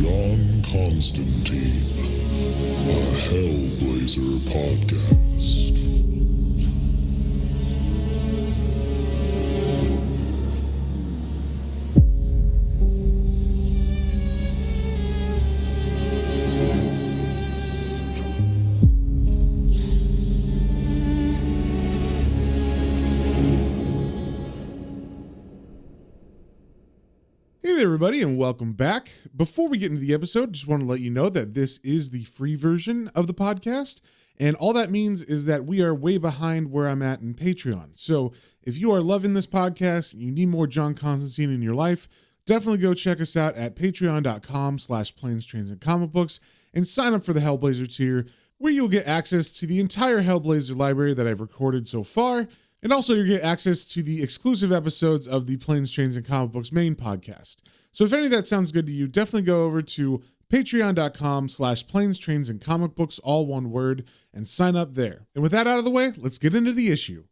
John Constantine, a Hellblazer podcast. Hey there, everybody, and welcome back. Before we get into the episode, just want to let you know that this is the free version of the podcast, and all that means is that we are way behind where I'm at in Patreon. So if you are loving this podcast and you need more John Constantine in your life, definitely go check us out at patreon.com/planes, trains, and comic books and sign up for the Hellblazer tier, where you'll get access to the entire Hellblazer library that I've recorded so far. And also you'll get access to the exclusive episodes of the Planes, Trains, and Comic Books main podcast. So if any of that sounds good to you, definitely go over to patreon.com/planes, trains, and comic books, all one word, and sign up there. And with that out of the way, let's get into the issue.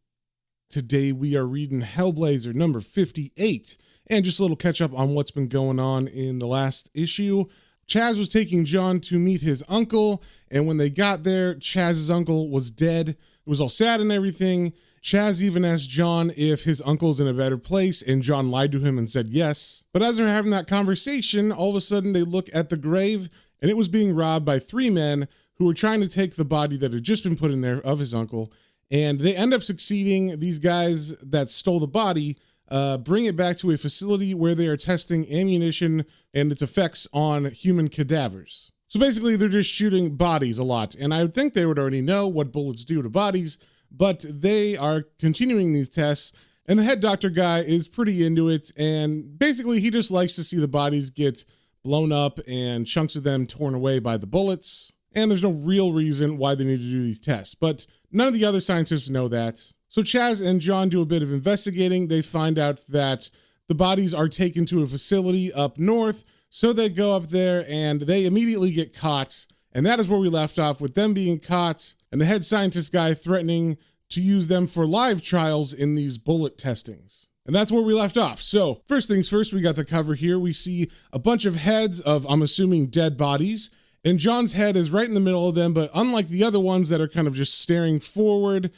Today we are reading Hellblazer number 58, and just a little catch up on what's been going on in the last issue. Chaz was taking John to meet his uncle, and when they got there, Chaz's uncle was dead. It was all sad and everything. Chaz even asked John if his uncle's in a better place, and John lied to him and said yes. But as they're having that conversation, all of a sudden they look at the grave, and it was being robbed by three men who were trying to take the body that had just been put in there of his uncle, and they end up succeeding. These guys that stole the body bring it back to a facility where they are testing ammunition and its effects on human cadavers. So basically, they're just shooting bodies a lot, and I would think they would already know what bullets do to bodies, but they are continuing these tests, and the head doctor guy is pretty into it, and basically he just likes to see the bodies get blown up and chunks of them torn away by the bullets, and there's no real reason why they need to do these tests, but none of the other scientists know that. So Chaz and John do a bit of investigating. They find out that the bodies are taken to a facility up north, so they go up there and they immediately get caught. And that is where we left off, with them being caught and the head scientist guy threatening to use them for live trials in these bullet testings. And that's where we left off. So first things first, we got the cover here. We see a bunch of heads of, I'm assuming, dead bodies. And John's head is right in the middle of them, but unlike the other ones that are kind of just staring forward,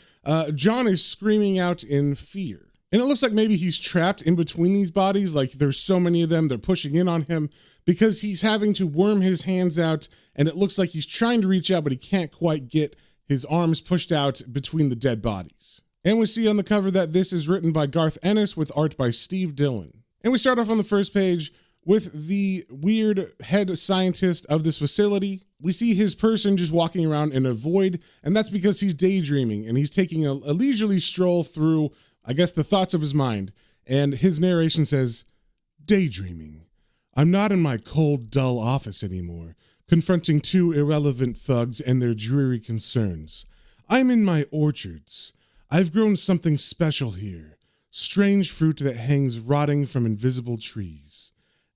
John is screaming out in fear. And it looks like maybe he's trapped in between these bodies, like there's so many of them, they're pushing in on him, because he's having to worm his hands out, and it looks like he's trying to reach out, but he can't quite get his arms pushed out between the dead bodies. And we see on the cover that this is written by Garth Ennis with art by Steve Dillon. And we start off on the first page with the weird head scientist of this facility. We see his person just walking around in a void, and that's because he's daydreaming, and he's taking a leisurely stroll through, I guess, the thoughts of his mind. And his narration says, "Daydreaming. I'm not in my cold, dull office anymore, confronting two irrelevant thugs and their dreary concerns. I'm in my orchards. I've grown something special here, strange fruit that hangs rotting from invisible trees.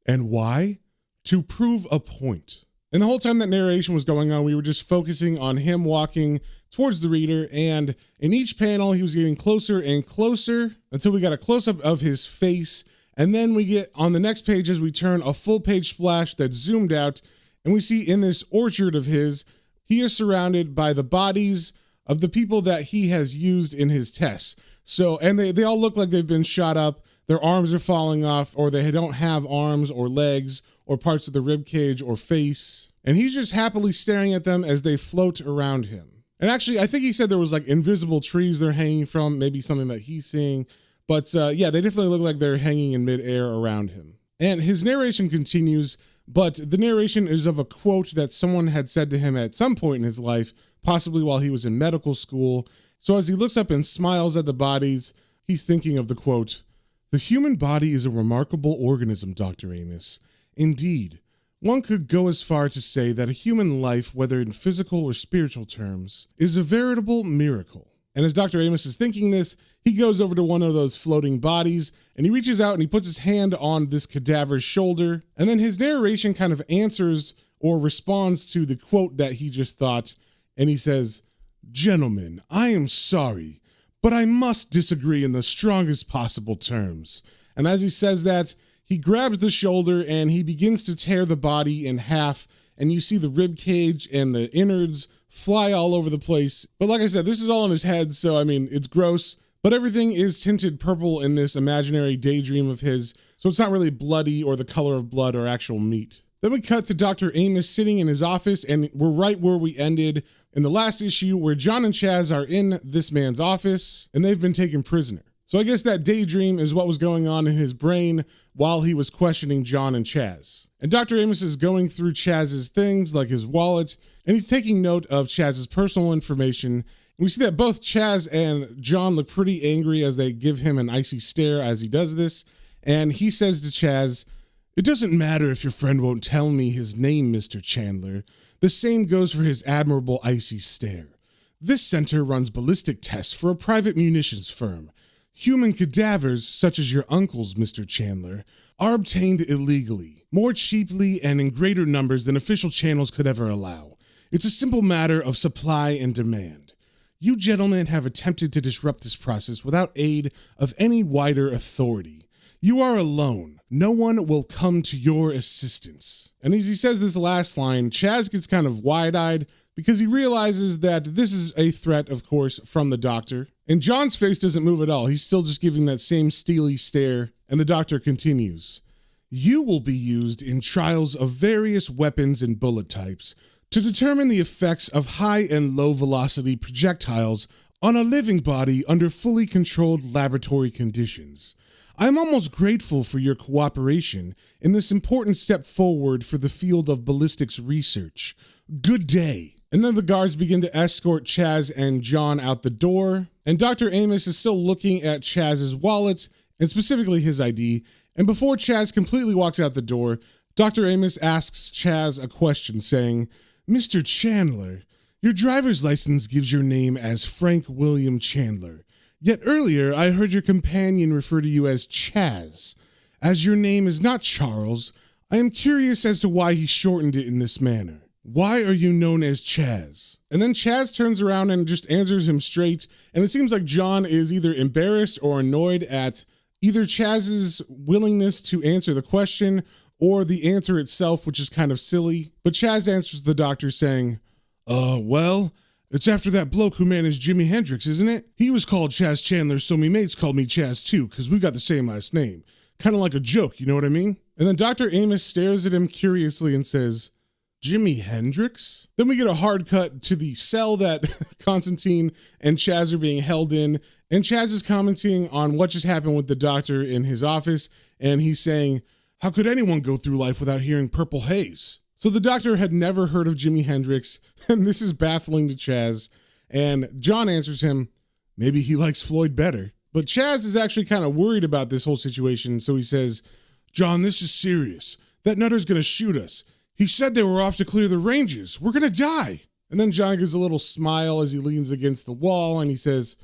And why? To prove a point." And the whole time that narration was going on, we were just focusing on him walking towards the reader, and in each panel, he was getting closer and closer until we got a close-up of his face, and then we get, on the next page, as we turn, a full-page splash that's zoomed out, and we see in this orchard of his, he is surrounded by the bodies of the people that he has used in his tests. So, and they all look like they've been shot up, their arms are falling off, or they don't have arms or legs or parts of the rib cage or face. And he's just happily staring at them as they float around him. And actually, I think he said there was like invisible trees they're hanging from, maybe something that he's seeing. But yeah, they definitely look like they're hanging in midair around him. And his narration continues, but the narration is of a quote that someone had said to him at some point in his life, possibly while he was in medical school. So as he looks up and smiles at the bodies, he's thinking of the quote, "The human body is a remarkable organism, Dr. Amos. Indeed, one could go as far to say that a human life, whether in physical or spiritual terms, is a veritable miracle." And as Dr. Amos is thinking this, he goes over to one of those floating bodies, and he reaches out and he puts his hand on this cadaver's shoulder. And then his narration kind of answers or responds to the quote that he just thought. And he says, "Gentlemen, I am sorry, but I must disagree in the strongest possible terms." And as he says that, He grabs the shoulder and he begins to tear the body in half, and you see the rib cage and the innards fly all over the place. But like I said, this is all in his head, so I mean, it's gross, but everything is tinted purple in this imaginary daydream of his, so it's not really bloody or the color of blood or actual meat. Then we cut to Dr. Amos sitting in his office, and we're right where we ended in the last issue, where John and Chaz are in this man's office, and they've been taken prisoner. So I guess that daydream is what was going on in his brain while he was questioning John and Chaz. And Dr. Amos is going through Chaz's things, like his wallet, and he's taking note of Chaz's personal information. And we see that both Chaz and John look pretty angry as they give him an icy stare as he does this. And he says to Chaz, "It doesn't matter if your friend won't tell me his name, Mr. Chandler. The same goes for his admirable icy stare. This center runs ballistic tests for a private munitions firm. Human cadavers, such as your uncle's, Mr. Chandler, are obtained illegally, more cheaply and in greater numbers than official channels could ever allow. It's a simple matter of supply and demand. You gentlemen have attempted to disrupt this process without aid of any wider authority. You are alone. No one will come to your assistance." And as he says this last line, Chaz gets kind of wide-eyed because he realizes that this is a threat, of course, from the doctor. And John's face doesn't move at all. He's still just giving that same steely stare. And the doctor continues, "You will be used in trials of various weapons and bullet types to determine the effects of high and low velocity projectiles on a living body under fully controlled laboratory conditions. I am almost grateful for your cooperation in this important step forward for the field of ballistics research. Good day." And then the guards begin to escort Chaz and John out the door, and Dr. Amos is still looking at Chaz's wallet, and specifically his ID, and before Chaz completely walks out the door, Dr. Amos asks Chaz a question saying, "Mr. Chandler, your driver's license gives your name as Frank William Chandler. Yet earlier, I heard your companion refer to you as Chaz. As your name is not Charles, I am curious as to why he shortened it in this manner. Why are you known as Chaz?" And then Chaz turns around and just answers him straight, and it seems like John is either embarrassed or annoyed at either Chaz's willingness to answer the question or the answer itself, which is kind of silly. But Chaz answers the doctor saying, well, it's after that bloke who managed Jimi Hendrix, isn't it? He was called Chaz Chandler, so me mates called me Chaz too, because we got the same last name. Kind of like a joke, you know what I mean? And then Dr. Amos stares at him curiously and says, "Jimi Hendrix?" Then we get a hard cut to the cell that Constantine and Chaz are being held in, and Chaz is commenting on what just happened with the doctor in his office, and he's saying, "How could anyone go through life without hearing Purple Haze?" So the doctor had never heard of Jimi Hendrix, and this is baffling to Chaz, and John answers him, maybe he likes Floyd better. But Chaz is actually kind of worried about this whole situation, so he says, "John, this is serious. That nutter's gonna shoot us. He said they were off to clear the ranges. We're gonna die." And then John gives a little smile as he leans against the wall and he says,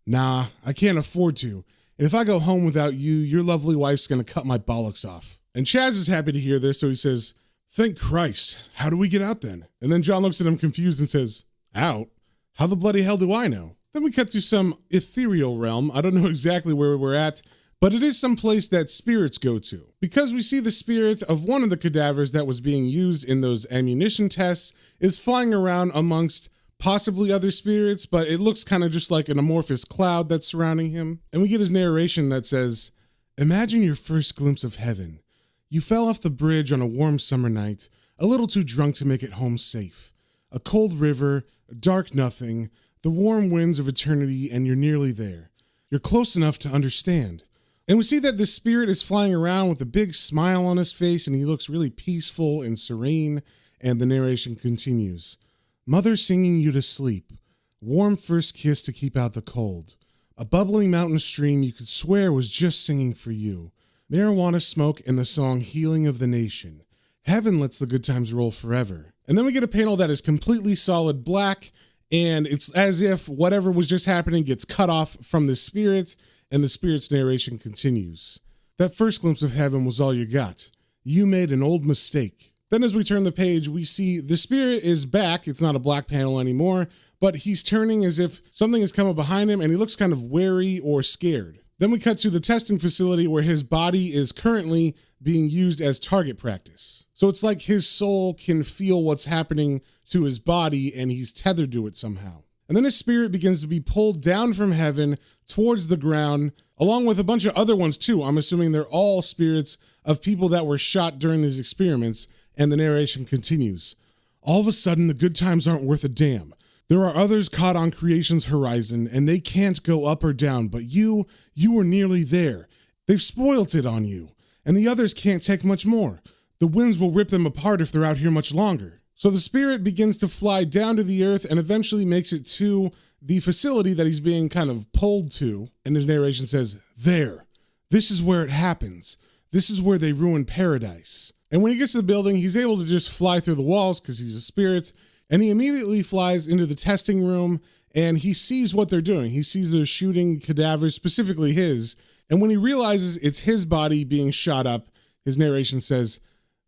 "Nah, I can't afford to. And if I go home without you, your lovely wife's gonna cut my bollocks off." And Chaz is happy to hear this, so he says, "Thank Christ. How do we get out then?" And then John looks at him confused and says, "Out? How the bloody hell do I know?" Then we cut to some ethereal realm. I don't know exactly where we're at, but it is some place that spirits go to, because we see the spirit of one of the cadavers that was being used in those ammunition tests is flying around amongst possibly other spirits, but it looks kind of just like an amorphous cloud that's surrounding him. And we get his narration that says, "Imagine your first glimpse of heaven. You fell off the bridge on a warm summer night, a little too drunk to make it home safe. A cold river, a dark nothing, the warm winds of eternity, and you're nearly there. You're close enough to understand." And we see that this spirit is flying around with a big smile on his face, and he looks really peaceful and serene, and the narration continues. "Mother singing you to sleep. Warm first kiss to keep out the cold. A bubbling mountain stream you could swear was just singing for you. Marijuana smoke and the song Healing of the Nation. Heaven lets the good times roll forever." And then we get a panel that is completely solid black, and it's as if whatever was just happening gets cut off from the spirit, and the spirit's narration continues. "That first glimpse of heaven was all you got. You made an old mistake." Then as we turn the page, we see the spirit is back. It's not a black panel anymore, but he's turning as if something has come up behind him, and he looks kind of wary or scared. Then we cut to the testing facility where his body is currently being used as target practice. So it's like his soul can feel what's happening to his body and he's tethered to it somehow. And then his spirit begins to be pulled down from heaven towards the ground, along with a bunch of other ones too. I'm assuming they're all spirits of people that were shot during these experiments. And the narration continues. All of a sudden, the good times aren't worth a damn. There are others caught on creation's horizon, and they can't go up or down, but you were nearly there. They've spoilt it on you, and the others can't take much more. The winds will rip them apart if they're out here much longer. So the spirit begins to fly down to the earth and eventually makes it to the facility that he's being kind of pulled to. And his narration says, there, this is where it happens. This is where they ruin paradise. And when he gets to the building, he's able to just fly through the walls because he's a spirit. And he immediately flies into the testing room and he sees what they're doing. He sees they're shooting cadavers, specifically his. And when he realizes it's his body being shot up, his narration says,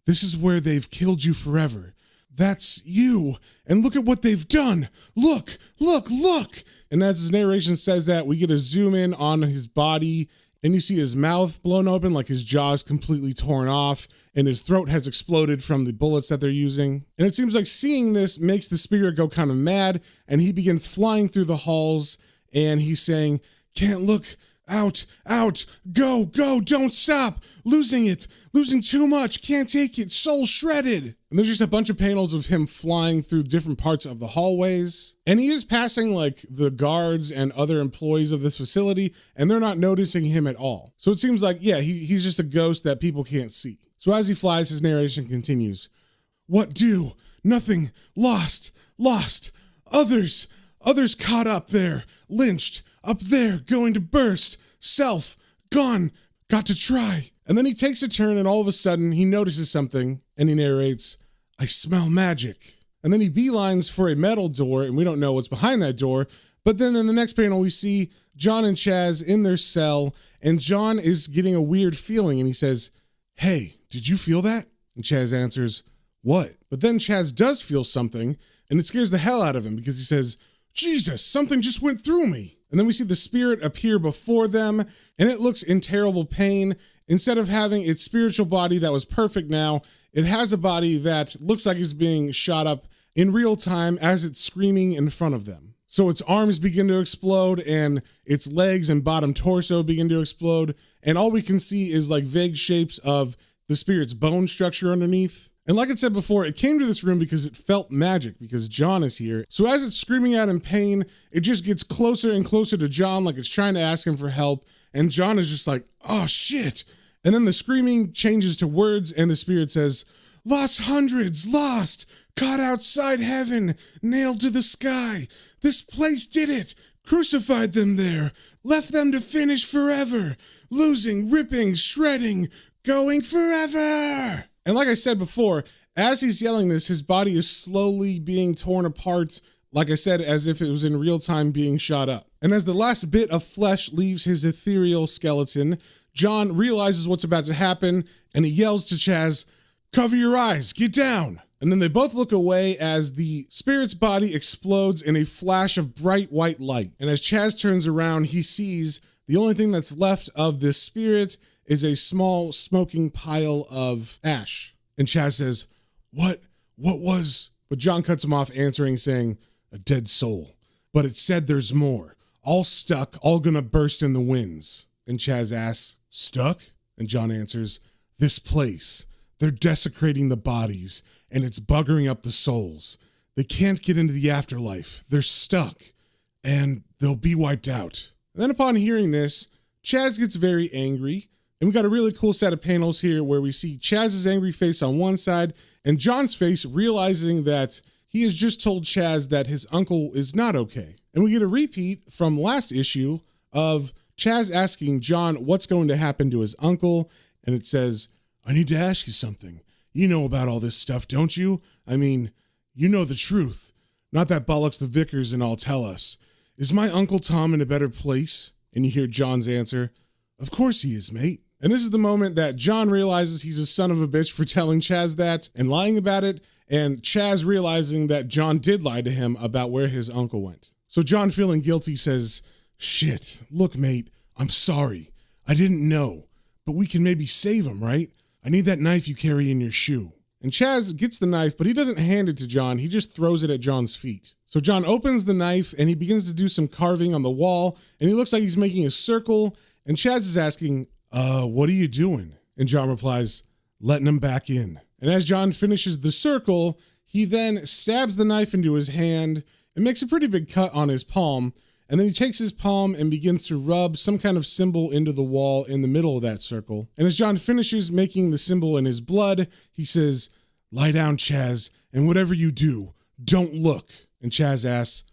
this is where they've killed you forever. That's you. And look at what they've done. Look, look, look. And as his narration says that, we get a zoom in on his body and you see his mouth blown open, like his jaw's completely torn off, and his throat has exploded from the bullets that they're using. And it seems like seeing this makes the spirit go kind of mad, and he begins flying through the halls, and he's saying, can't look, out, go, don't stop, losing too much, can't take it, soul shredded. And there's just a bunch of panels of him flying through different parts of the hallways. And he is passing like the guards and other employees of this facility, and they're not noticing him at all. So it seems like, yeah, he's just a ghost that people can't see. So as he flies, his narration continues. What do? Nothing. Lost. Others caught up there, lynched, up there, going to burst, self, gone, got to try. And then he takes a turn and all of a sudden he notices something and he narrates, I smell magic. And then he beelines for a metal door and we don't know what's behind that door. But then in the next panel, we see John and Chaz in their cell and John is getting a weird feeling and he says, hey, did you feel that? And Chaz answers, what? But then Chaz does feel something and it scares the hell out of him because he says, Jesus, something just went through me. And then we see the spirit appear before them, and it looks in terrible pain. Instead of having its spiritual body that was perfect now, it has a body that looks like it's being shot up in real time as it's screaming in front of them. So its arms begin to explode, and its legs and bottom torso begin to explode, and all we can see is like vague shapes of the spirit's bone structure underneath. And like I said before, it came to this room because it felt magic, because John is here. So as it's screaming out in pain, it just gets closer and closer to John, like it's trying to ask him for help. And John is just like, oh shit. And then the screaming changes to words and the spirit says, lost hundreds, lost, caught outside heaven, nailed to the sky. This place did it, crucified them there, left them to finish forever, losing, ripping, shredding, going forever. And like I said before, as he's yelling this, his body is slowly being torn apart, like I said, as if it was in real time being shot up. And as the last bit of flesh leaves his ethereal skeleton, John realizes what's about to happen, and he yells to Chaz, cover your eyes, get down. And then they both look away as the spirit's body explodes in a flash of bright white light. And as Chaz turns around, he sees the only thing that's left of this spirit is a small smoking pile of ash. And Chaz says, what was? But John cuts him off answering saying, a dead soul. But it said there's more. All stuck, all gonna burst in the winds. And Chaz asks, stuck? And John answers, this place. They're desecrating the bodies and it's buggering up the souls. They can't get into the afterlife. They're stuck and they'll be wiped out. And then upon hearing this, Chaz gets very angry. And we got a really cool set of panels here where we see Chaz's angry face on one side and John's face realizing that he has just told Chaz that his uncle is not okay. And we get a repeat from last issue of Chaz asking John what's going to happen to his uncle. And it says, I need to ask you something. You know about all this stuff, don't you? I mean, you know the truth. Not that bollocks the Vickers and all tell us. Is my Uncle Tom in a better place? And you hear John's answer, of course he is, mate. And this is the moment that John realizes he's a son of a bitch for telling Chaz that and lying about it, and Chaz realizing that John did lie to him about where his uncle went. So John, feeling guilty, says, shit, look, mate, I'm sorry. I didn't know. But we can maybe save him, right? I need that knife you carry in your shoe. And Chaz gets the knife, but he doesn't hand it to John. He just throws it at John's feet. So John opens the knife and he begins to do some carving on the wall. And he looks like he's making a circle. And Chaz is asking, what are you doing? And John replies, letting him back in. And as John finishes the circle, he then stabs the knife into his hand and makes a pretty big cut on his palm. And then he takes his palm and begins to rub some kind of symbol into the wall in the middle of that circle. And as John finishes making the symbol in his blood, he says, lie down, Chaz, and whatever you do, don't look. And Chaz asks,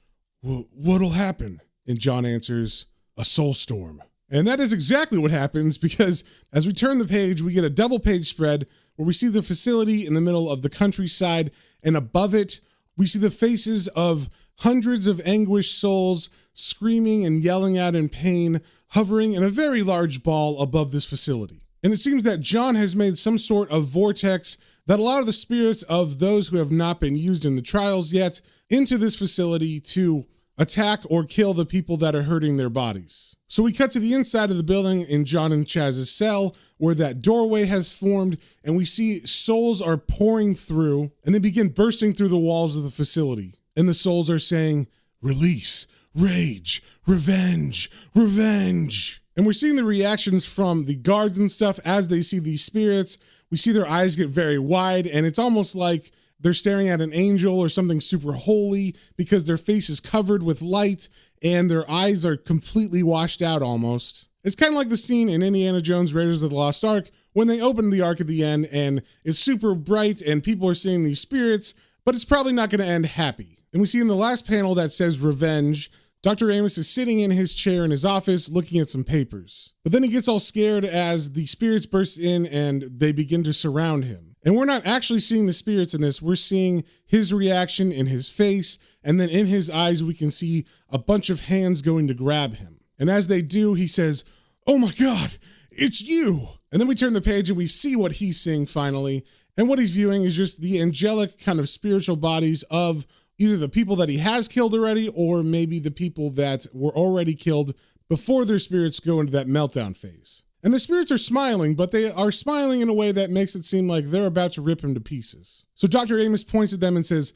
what'll happen? And John answers, a soul storm. And that is exactly what happens, because as we turn the page, we get a double page spread where we see the facility in the middle of the countryside, and above it, we see the faces of hundreds of anguished souls screaming and yelling out in pain, hovering in a very large ball above this facility. And it seems that John has made some sort of vortex that allowed the spirits of those who have not been used in the trials yet into this facility to attack or kill the people that are hurting their bodies. So we cut to the inside of the building in John and Chaz's cell where that doorway has formed, and we see souls are pouring through and they begin bursting through the walls of the facility. And the souls are saying, release, rage, revenge, revenge. And we're seeing the reactions from the guards and stuff as they see these spirits. We see their eyes get very wide, and it's almost like they're staring at an angel or something super holy because their face is covered with light and their eyes are completely washed out almost. It's kind of like the scene in Indiana Jones Raiders of the Lost Ark when they open the Ark at the end and it's super bright and people are seeing these spirits, but it's probably not going to end happy. And we see in the last panel that says revenge, Dr. Amos is sitting in his chair in his office looking at some papers. But then he gets all scared as the spirits burst in and they begin to surround him. And we're not actually seeing the spirits in this. We're seeing his reaction in his face. And then in his eyes, we can see a bunch of hands going to grab him. And as they do, he says, oh my God, it's you. And then we turn the page and we see what he's seeing finally. And what he's viewing is just the angelic kind of spiritual bodies of either the people that he has killed already or maybe the people that were already killed before their spirits go into that meltdown phase. And the spirits are smiling, but they are smiling in a way that makes it seem like they're about to rip him to pieces. So Dr. Amos points at them and says,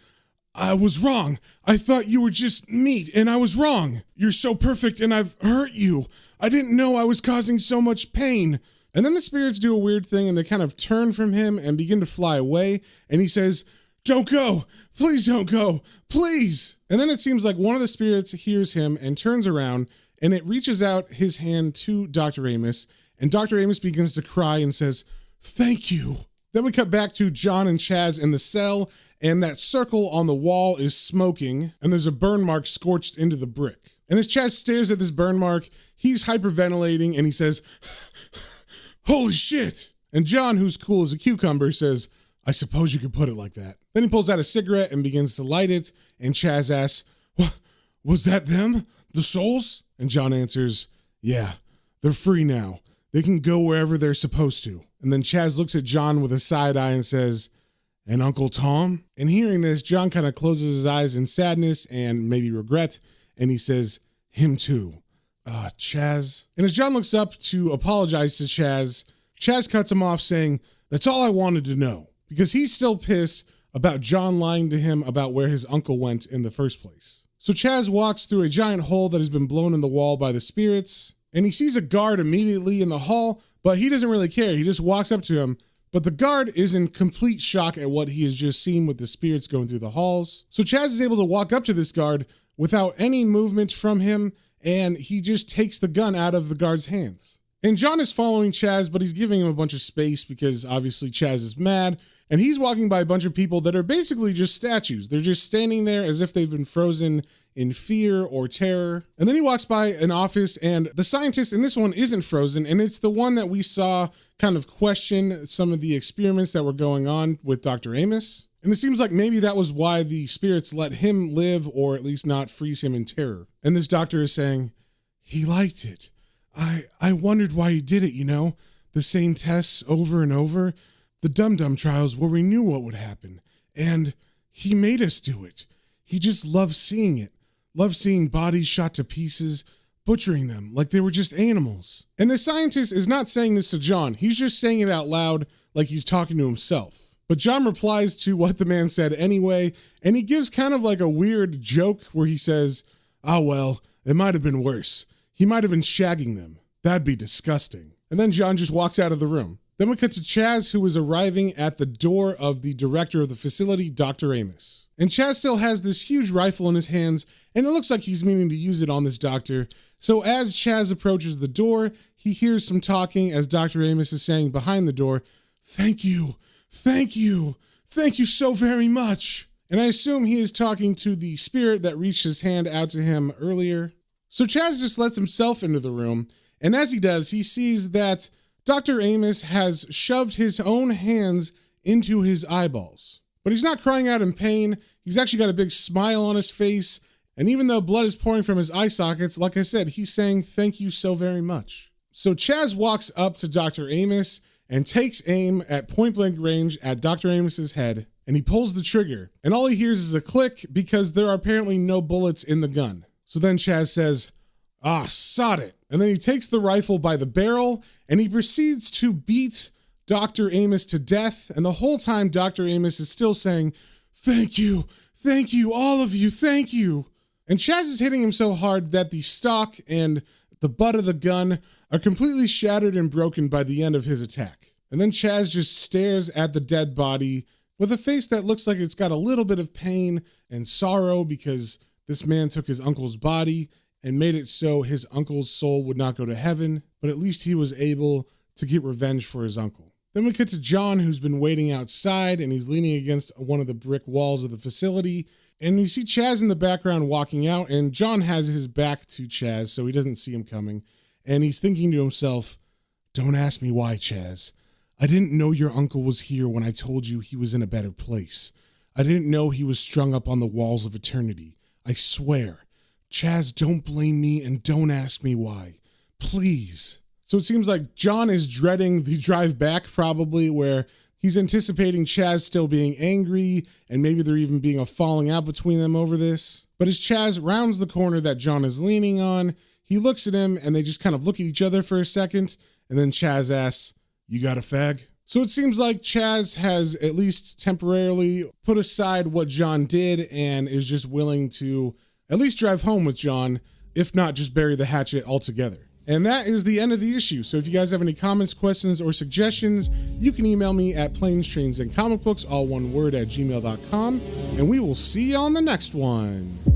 I was wrong. I thought you were just meat, and I was wrong. You're so perfect, and I've hurt you. I didn't know I was causing so much pain. And then the spirits do a weird thing, and they kind of turn from him and begin to fly away. And he says, don't go. Please don't go. Please. And then it seems like one of the spirits hears him and turns around, and it reaches out his hand to Dr. Amos. And Dr. Amos begins to cry and says, thank you. Then we cut back to John and Chaz in the cell, and that circle on the wall is smoking, and there's a burn mark scorched into the brick. And as Chaz stares at this burn mark, he's hyperventilating, and he says, holy shit. And John, who's cool as a cucumber, says, I suppose you could put it like that. Then he pulls out a cigarette and begins to light it, and Chaz asks, was that them? The souls? And John answers, yeah, they're free now. They can go wherever they're supposed to. And then Chaz looks at John with a side eye and says, and Uncle Tom? And hearing this, John kind of closes his eyes in sadness and maybe regret, and he says, him too. Chaz. And as John looks up to apologize to Chaz, Chaz cuts him off saying, that's all I wanted to know. Because he's still pissed about John lying to him about where his uncle went in the first place. So Chaz walks through a giant hole that has been blown in the wall by the spirits, and he sees a guard immediately in the hall, but he doesn't really care. He just walks up to him, but the guard is in complete shock at what he has just seen with the spirits going through the halls. So Chaz is able to walk up to this guard without any movement from him, and he just takes the gun out of the guard's hands. And John is following Chaz, but he's giving him a bunch of space because obviously Chaz is mad. And he's walking by a bunch of people that are basically just statues. They're just standing there as if they've been frozen in fear or terror. And then he walks by an office, and the scientist in this one isn't frozen. And it's the one that we saw kind of question some of the experiments that were going on with Dr. Amos. And it seems like maybe that was why the spirits let him live, or at least not freeze him in terror. And this doctor is saying, he liked it. I wondered why he did it, you know, the same tests over and over, the dum-dum trials where we knew what would happen, and he made us do it. He just loved seeing it, loved seeing bodies shot to pieces, butchering them like they were just animals. And the scientist is not saying this to John. He's just saying it out loud like he's talking to himself. But John replies to what the man said anyway, and he gives kind of like a weird joke where he says, "Oh, well, it might have been worse. He might have been shagging them. That'd be disgusting." And then John just walks out of the room. Then we cut to Chaz, who is arriving at the door of the director of the facility, Dr. Amos. And Chaz still has this huge rifle in his hands, and it looks like he's meaning to use it on this doctor. So as Chaz approaches the door, he hears some talking as Dr. Amos is saying behind the door, "Thank you, thank you, thank you so very much." And I assume he is talking to the spirit that reached his hand out to him earlier. So Chaz just lets himself into the room, and as he does, he sees that Dr. Amos has shoved his own hands into his eyeballs. But he's not crying out in pain. He's actually got a big smile on his face. And even though blood is pouring from his eye sockets, like I said, he's saying, "Thank you so very much." So Chaz walks up to Dr. Amos and takes aim at point blank range at Dr. Amos's head. And he pulls the trigger. And all he hears is a click because there are apparently no bullets in the gun. So then Chaz says, "Ah, sod it." And then he takes the rifle by the barrel and he proceeds to beat Dr. Amos to death. And the whole time Dr. Amos is still saying, thank you, all of you, thank you." And Chaz is hitting him so hard that the stock and the butt of the gun are completely shattered and broken by the end of his attack. And then Chaz just stares at the dead body with a face that looks like it's got a little bit of pain and sorrow because this man took his uncle's body and made it so his uncle's soul would not go to heaven, but at least he was able to get revenge for his uncle. Then we cut to John, who's been waiting outside, and he's leaning against one of the brick walls of the facility. And you see Chaz in the background walking out, and John has his back to Chaz, so he doesn't see him coming. And he's thinking to himself, "Don't ask me why, Chaz. I didn't know your uncle was here when I told you he was in a better place. I didn't know he was strung up on the walls of eternity. I swear. Chaz, don't blame me and don't ask me why. Please." So it seems like John is dreading the drive back, probably, where he's anticipating Chaz still being angry, and maybe there even being a falling out between them over this. But as Chaz rounds the corner that John is leaning on, he looks at him and they just kind of look at each other for a second, and then Chaz asks, "You got a fag?" So it seems like Chaz has at least temporarily put aside what John did and is just willing to at least drive home with John, if not just bury the hatchet altogether. And that is the end of the issue. So if you guys have any comments, questions, or suggestions, you can email me at planestrains and comic books, all one word, @gmail.com, and we will see you on the next one.